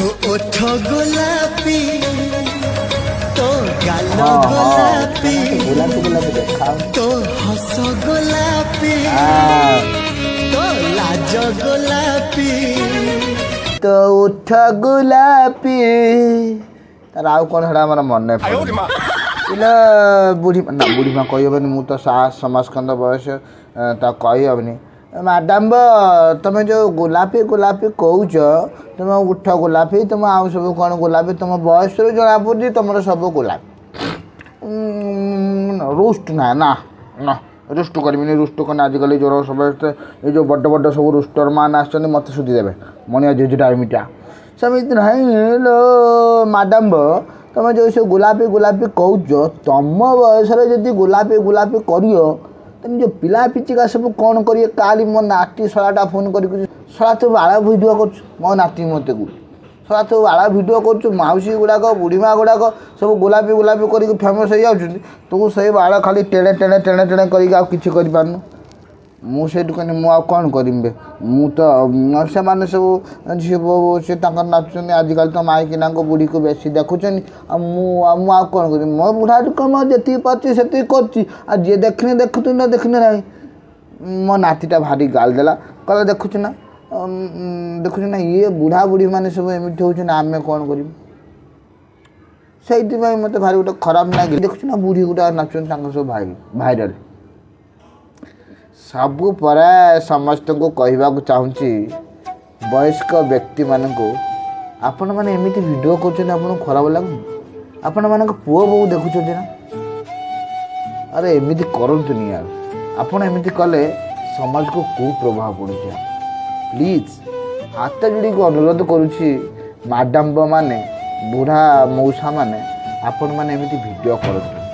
ओठ गोलापी तो गाल गोलापी गोलापी गोलापी देखा तो हस गोलापी तो लाज गोलापी तो उठ गोलापी तार आउ कौन है हमारा मन नहीं पड़े बुढ़ी ना बुढ़ी माँ कही हेनी मु तो साहस समाजकंद बयस ता कही हेनी मैडम तुम जो गोलापी गोलापी कौच तुम उठ गोलापी तुम आउ सब कौन गोलापी तुम बयस जना पड़ी तुम सब गोलापी रुष्ट ना ना ना रुष्ट करनी रुष्ट कर आजिकल जो सब ये जो बड़ बड़ सब रुष्टर मान आसते मत सुधी देवे मनिया जेज टाइमटा सेमती ना लो मैडम तुम जो से गोलापी गोलापी कौच तुम बयस जदि गोलापी गोलापी करियो तुम जो पिला पिचिका सब कौन करिए काली मो नाटी शलाटा फोन कर शला तो बाड़ा भिडियो कर मो नाटी मत को शला तो बाड़ा भिडियो कर मौसी गुड़ाक बुढ़ीमा गुड़ाक सब गोलापी गोलापी कर फेमस हो जाऊँ तू से बाड़ खाली टेणे टेणे टेणे टेणे कर मुझे कहनी मुझे कौन करबे मु तो से मैंने सब झी से नाचुन आजिकल तो माइकिना को बुढ़ी को बेसी देखुं आ कौन कर मो बुढ़ा कम जी पार्टी से कर देखने देखु ना देखने ना मो नातीटा भारी गाल देला कहला देखुच ना देखुच ना ये बुढ़ा बुढ़ी मैंने सब एमती हो आम कौन कर मत भारी गोटे खराब लगे देखुच ना बुढ़ी गुटा नाचुन सब भाइराल सबु पर समस्त को कहवाक चाहूँगी वयस्क व्यक्ति मान को आपण मैंने एमती भिड कर खराब लगुन आपण मान पुओ बो देखुं ना अरे एमती करतुनि यार आपण एमती कले समाज को कुप्रभाव पड़े प्लीज हाथ जोड़ी को अनुरोध करुच्ची मैडम माने बुढ़ा मौसा माने आपण मैंने एमती भिड करतु